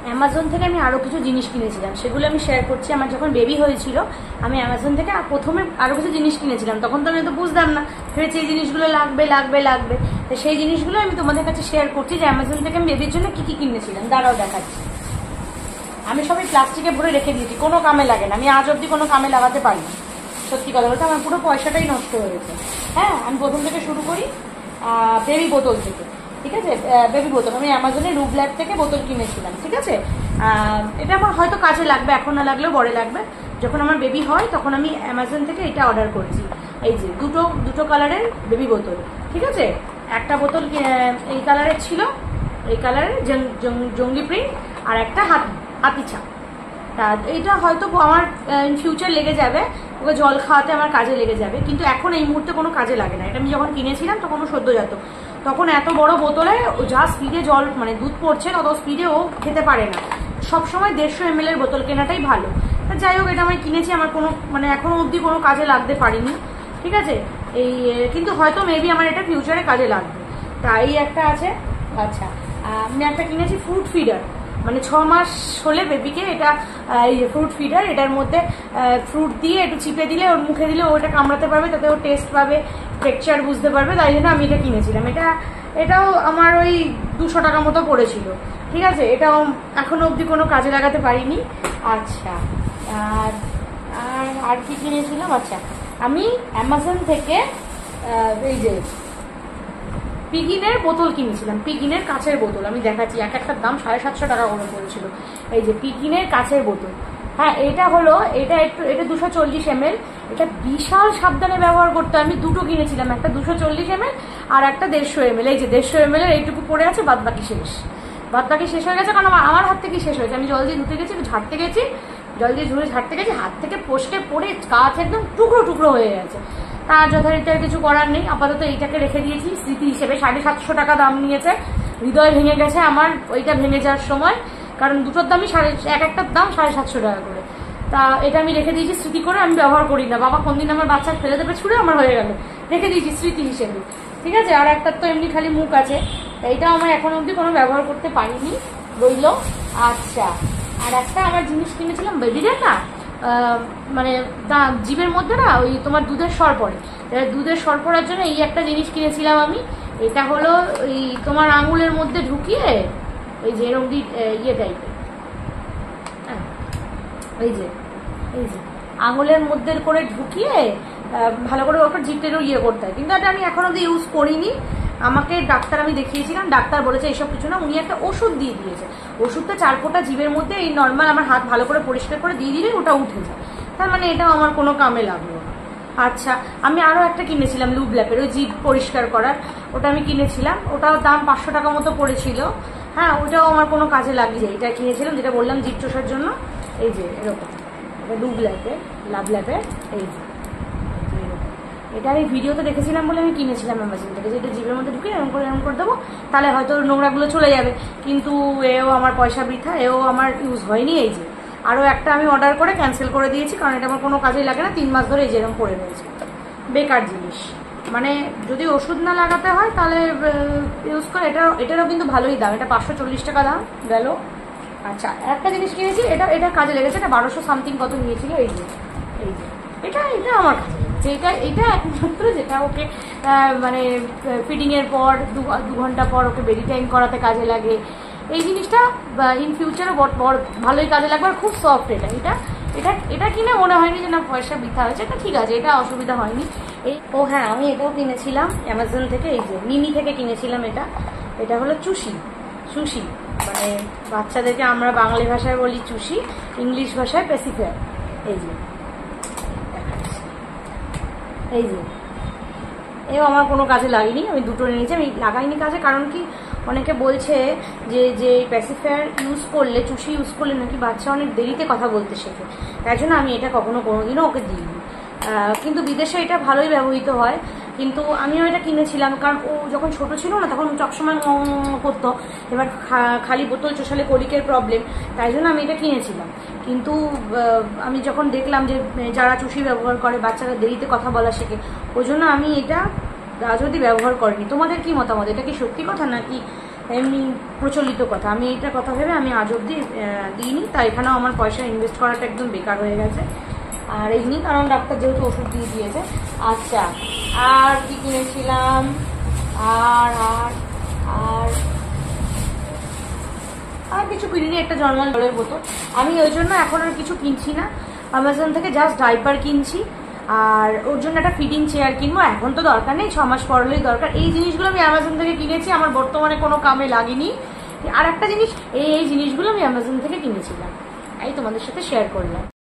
Amazon থেকে আমি আরও কিছু জিনিস কিনেছিলাম, সেগুলো আমি শেয়ার করছি। আমার যখন বেবি হয়েছিল আমি অ্যামাজন থেকে প্রথমে আরও কিছু জিনিস কিনেছিলাম, তখন তো আমি তো বুঝতাম না, ভেবেছি এই জিনিসগুলো লাগবে লাগবে লাগবে। তো সেই জিনিসগুলো আমি তোমাদের কাছে শেয়ার করছি যে অ্যামাজন থেকে আমি বেবির জন্য কী কী কিনেছিলাম, দাঁড়াও দেখাচ্ছি। আমি সবই প্লাস্টিকে ভরে রেখে দিয়েছি, কোনো কামে লাগে না, আমি আজ অবধি কোনো কামে লাগাতে পারি না। সত্যি কথা বলতে আমার পুরো পয়সাটাই নষ্ট হয়েছে। হ্যাঁ, আমি প্রথম থেকে শুরু করি বেবি বোতল থেকে। ঠিক আছে, বেবি বোতল আমি অ্যামাজনে রুব ল্যাব থেকে বোতল কিনেছিলাম। ঠিক আছে, এটা আমার হয়তো কাজে লাগবে, এখন না লাগলেও পরে লাগবে। যখন আমার বেবি হয় তখন আমি অ্যামাজন থেকে এটা অর্ডার করেছি। এই যে দুটো কালারের বেবি বোতল। ঠিক আছে, একটা বোতল এই কালারের ছিল, এই কালারের জঙ্গলি প্রিন্ট, আর একটা হাতি ছাপ। তা এইটা হয়তো আমার ইন ফিউচার লেগে যাবে, ওকে জল খাওয়াতে আমার কাজে লেগে যাবে, কিন্তু এখন এই মুহূর্তে কোনো কাজে লাগে না। এটা আমি যখন কিনেছিলাম তখন ও সদ্যজাত, তখন এত বড় বোতলে যা স্পিডে জল মানে দুধ পড়ছে তত স্পিডে ও খেতে পারে না। সবসময় 150 ml এর বোতল কেনাটাই ভালো। তা যাই হোক, এটা আমি কিনেছি, আমার কোনো মানে এখনো অবধি কোনো কাজে লাগতে পারিনি। ঠিক আছে, এই কিন্তু হয়তো মেবি আমার এটা ফিউচারে কাজে লাগবে। তা এই একটা আছে। আচ্ছা, আমি একটা কিনেছি ফ্রুট ফিডার, মানে 6 মাস হলে বেবিকে এটা এই ফ্রুট ফিডার, এটার মধ্যে ফ্রুট দিয়ে একটু চিপে দিলে ওর মুখে দিলে ওটা কামড়াতে পারবে, তাতে ও টেস্ট পাবে, টেক্সচার বুঝতে পারবে। তাই জন্য আমি এটা কিনেছিলাম। এটাও আমার ওই 200 টাকা মতো পড়েছিল। ঠিক আছে, এটাও এখনো অবধি কোনো কাজে লাগাতে পারিনি। আচ্ছা, আর কি কিনেছিলাম? আচ্ছা, আমি অ্যামাজন থেকে এই যে পিগিনের বোতল কিনেছিলাম, পিগিনের কাচের বোতল। আমি দেখাচ্ছি, এক একটার দাম 750 টাকা করে পড়েছিল। এই যে পিগিনের কাচের বোতল। হ্যাঁ, এটা 240 ml। এটা বিশাল সাবধানে ব্যবহার করতে, আমি দুটো কিনেছিলাম, একটা 240 ml আর একটা 150 ml। এই যে 150 ml এর এইটুকু পড়ে আছে, বাদ বাকি শেষ হয়ে গেছে, কারণ আমার হাত থেকে শেষ হয়েছে। আমি জল দিয়ে ধুতে গেছি, ঝাড়তে গেছি, জল দিয়ে ঝুড়ে ঝাড়তে গেছি, হাত থেকে ফসকে পড়ে কাচ একদম টুকরো টুকরো হয়ে গেছে। তার যথারীতি আর কিছু করার নেই, আপাতত এইটাকে রেখে দিয়েছি স্মৃতি হিসেবে। 750 টাকা দাম নিয়েছে, হৃদয় ভেঙে গেছে আমার ওইটা ভেঙে যাওয়ার সময়, কারণ দুটোর দামই এক একটার দাম 750 টাকা করে। তা এটা আমি রেখে দিয়েছি স্মৃতি করে, আমি ব্যবহার করি না। বাবা কোনদিন আমার বাচ্চা ফেলে দেবে ছুড়ে, আমার হয়ে গেল, রেখে দিয়েছি স্মৃতি হিসেবে। ঠিক আছে, আর একটার তো এমনি খালি মুখ আছে, এইটা আমার এখন অবধি কোনো ব্যবহার করতে পারিনি, রইল। আচ্ছা, আর একটা আমার জিনিস কিনেছিলাম বেবিদের না, মানে জিভের মধ্যে না ওই তোমার দুধের সর পড়ে, দুধের সর পড়ার জন্য এই একটা জিনিস কিনেছিলাম আমি। এটা হলো ওই তোমার আঙুলের মধ্যে ঢুকিয়ে, এই যে এরকম ইয়ে টাইপের, হ্যাঁ, এই যে আঙুলের মধ্যে করে ঢুকিয়ে ভালো করে ওপর জিভটারও ইয়ে করতে হয়, কিন্তু এটা আমি এখন অব্দি ইউজ করিনি। আমাকে ডাক্তার আমি দেখিয়েছিলাম, ডাক্তার বলেছে এইসব কিছু না, উনি একটা ওষুধ দিয়ে দিয়েছে। ওষুধটা 4 ফোঁটা জিভের মধ্যে এই নর্মাল আমার হাত ভালো করে পরিষ্কার করে দিয়ে দিলে ওটা উঠে যায়। তার মানে এটাও আমার কোনো কামে লাগলো না। আচ্ছা, আমি আরও একটা কিনেছিলাম লুব ল্যাপের, ওই জিভ পরিষ্কার করার, ওটা আমি কিনেছিলাম, ওটাও দাম 500 টাকা মতো পড়েছিল। হ্যাঁ, ওটাও আমার কোনো কাজে লাগিয়ে যায়। এটা কিনেছিলাম যেটা বললাম জিভ চষার জন্য। এই যে এরকম লুব ল্যাপের, লাভ ল্যাপের, এই যে এটা আমি ভিডিওতে দেখেছিলাম বলে আমি কিনেছিলাম অ্যামাজন থেকে, যেটা জিভের মধ্যে ঢুকে এরকম করে দেবো, তাহলে হয়তো নোংরাগুলো চলে যাবে, কিন্তু এও আমার পয়সা বৃথা, এও আমার ইউজ হয়নি। এই যে আরও একটা আমি অর্ডার করে ক্যান্সেল করে দিয়েছি, কারণ এটা আমার কোনো কাজেই লাগে না, 3 মাস ধরে এই যেরকম পড়ে রয়েছে, বেকার জিনিস। মানে যদি ওষুধ না লাগাতে হয় তাহলে ইউজ করে। এটারও কিন্তু ভালোই দাম, এটা 540 টাকা দাম গেল। আচ্ছা, একটা জিনিস কিনেছি, এটা কাজে লেগেছে, এটা 1200 সামথিং কত নিয়েছিল। এই যে এটা আমার কাছে লেগেছে, এটা একমাত্র যেটা ওকে মানে ফিডিংয়ের পর 2 ঘন্টা পর ওকে বেবি টাইম করাতে কাজে লাগে। এই জিনিসটা ইন ফিউচারও ভালোই কাজে লাগবে, আর খুব সফট। এটা কিনে মনে হয়নি যে না পয়সা বৃথা হয়েছে, এটা ঠিক আছে, এটা অসুবিধা হয়নি। হ্যাঁ, আমি এটাও কিনেছিলাম অ্যামাজন থেকে, এই যে মিমি থেকে কিনেছিলাম। এটা হলো চুষি, মানে বাচ্চাদেরকে আমরা বাংলা ভাষায় বলি চুষি, ইংলিশ ভাষায় প্যাসিফায়ার। এই যে এও আমার কোনো কাজে লাগেনি, আমি দুটো নিয়েছি, আমি লাগাইনি কাজে। কারণ কি, অনেকে বলছে যে প্যাসিফায়ার ইউজ করলে, চুষি ইউজ করলে নাকি বাচ্চা অনেক দেরিতে কথা বলতে শেখে, তাই জন্য আমি এটা কোনোদিনও ওকে দিইনি। কিন্তু বিদেশে এটা ভালোই ব্যবহৃত হয়, কিন্তু আমিও এটা কিনেছিলাম কারণ ও যখন ছোট ছিল না তখন সবসময় করতো, এবার খালি বোতল চোষালে কলিকের প্রবলেম, তাই জন্য আমি এটা কিনেছিলাম। কিন্তু আমি যখন দেখলাম যে যারা চুষি ব্যবহার করে বাচ্চারা দেরিতে কথা বলা শেখে, ওই জন্য আমি এটা আজ অবধি ব্যবহার করিনি। তোমাদের কি মতামত, এটা কি সত্যি কথা নাকি এমনি প্রচলিত কথা, আমি এইটা কথা ভেবে আমি আজ অব্দি দিইনি, তাই এখানেও আমার পয়সা ইনভেস্ট করাটা একদম বেকার হয়ে গেছে। আর এমনি কারণ ডাক্তার যেহেতু ওষুধ দিয়ে দিয়েছে। আচ্ছা, আর কি কিনেছিলাম, আর আর আর আর কিছু কিনিনি, একটা নর্মাল জলের বোতল। আমি ওই জন্য এখন আর কিছু কিনছি না, অ্যামাজন থেকে জাস্ট ডাইপার কিনছি, আর ওর জন্য একটা ফিডিং চেয়ার কিনবো। এখন তো দরকার নেই, 6 মাস পর হলেই দরকার। এই জিনিসগুলো আমি অ্যামাজন থেকে কিনেছি, আমার বর্তমানে কোনো কামে লাগেনি। আর একটা জিনিস, এই জিনিসগুলো আমি অ্যামাজন থেকে কিনেছিলাম, এই তোমাদের সাথে শেয়ার করলাম।